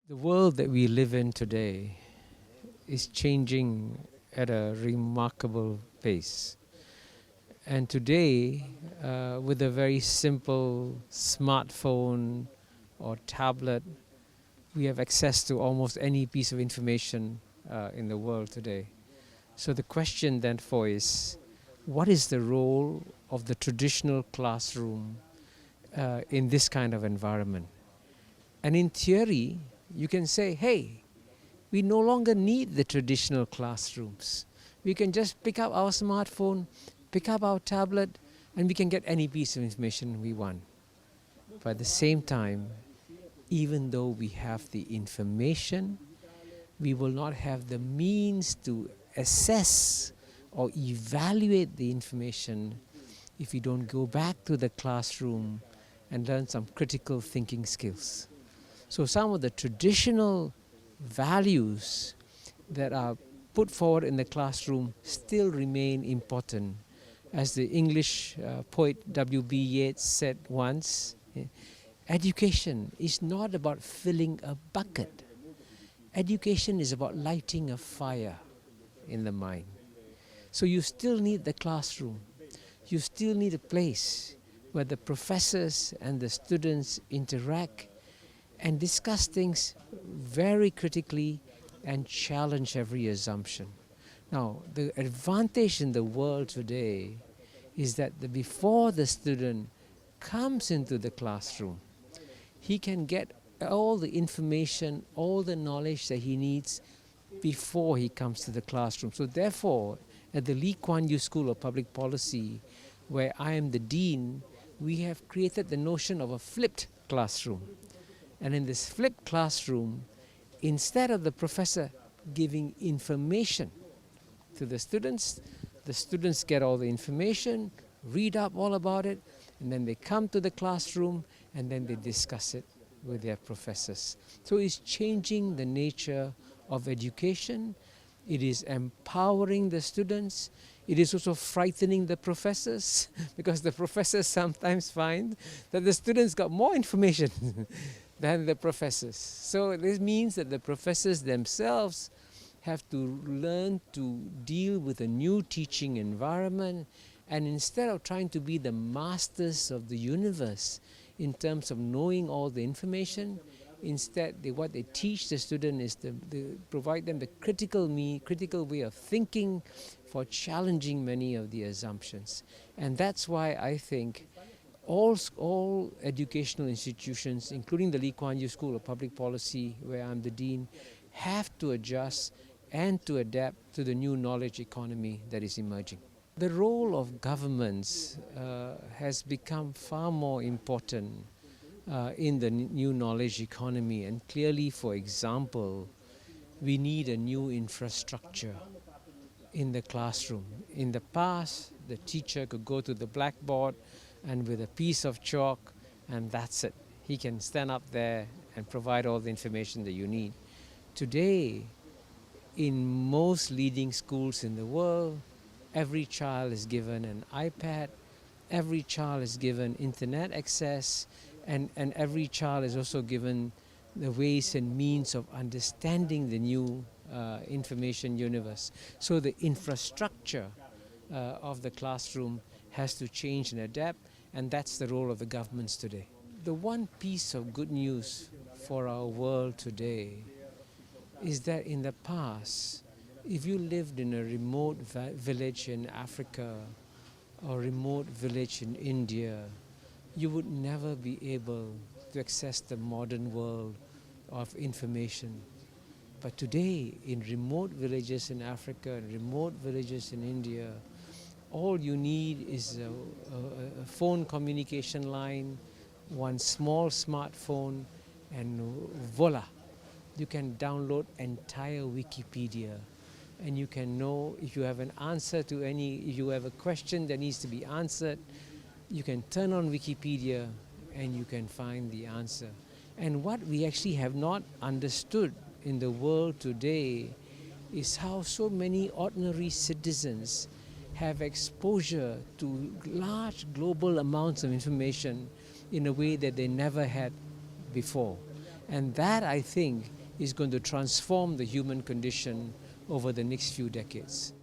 The world that we live in today is changing at a remarkable pace. And today, with a very simple smartphone or tablet, we have access to almost any piece of information in the world today. So the question then for is, what is the role of the traditional classroom in this kind of environment? And in theory, you can say, hey, we no longer need the traditional classrooms. We can just pick up our smartphone, pick up our tablet, and we can get any piece of information we want. But at the same time, even though we have the information, we will not have the means to assess or evaluate the information if we don't go back to the classroom and learn some critical thinking skills. So some of the traditional values that are put forward in the classroom still remain important. As the English poet W.B. Yeats said once, education is not about filling a bucket. Education is about lighting a fire in the mind. So you still need the classroom. You still need a place where the professors and the students interact and discuss things very critically and challenge every assumption. Now, the advantage in the world today is that before the student comes into the classroom, he can get all the information, all the knowledge that he needs before he comes to the classroom. So therefore, at the Lee Kuan Yew School of Public Policy, where I am the dean, we have created the notion of a flipped classroom. And in this flipped classroom, instead of the professor giving information to the students get all the information, read up all about it, and then they come to the classroom and then they discuss it with their professors. So it's changing the nature of education. It is empowering the students. It is also frightening the professors because the professors sometimes find that the students got more information than the professors. So this means that the professors themselves have to learn to deal with a new teaching environment, and instead of trying to be the masters of the universe in terms of knowing all the information, instead what they teach the student is to provide them the critical way of thinking for challenging many of the assumptions. And that's why I think all educational institutions, including the Lee Kuan Yew School of Public Policy, where I'm the dean, have to adjust and to adapt to the new knowledge economy that is emerging. The role of governments has become far more important in the new knowledge economy, and clearly, for example, we need a new infrastructure in the classroom. In the past, the teacher could go to the blackboard and with a piece of chalk, and that's it. He can stand up there and provide all the information that you need. Today, in most leading schools in the world, every child is given an iPad, every child is given internet access, and every child is also given the ways and means of understanding the new information universe. So the infrastructure of the classroom has to change and adapt, and that's the role of the governments today. The one piece of good news for our world today is that in the past, if you lived in a remote village in Africa or remote village in India, you would never be able to access the modern world of information. But today, in remote villages in Africa and remote villages in India, all you need is a phone communication line, one small smartphone, and voila, you can download entire Wikipedia. And you can know if you have an answer to if you have a question that needs to be answered, you can turn on Wikipedia and you can find the answer. And what we actually have not understood in the world today is how so many ordinary citizens have exposure to large global amounts of information in a way that they never had before. And that, I think, is going to transform the human condition over the next few decades.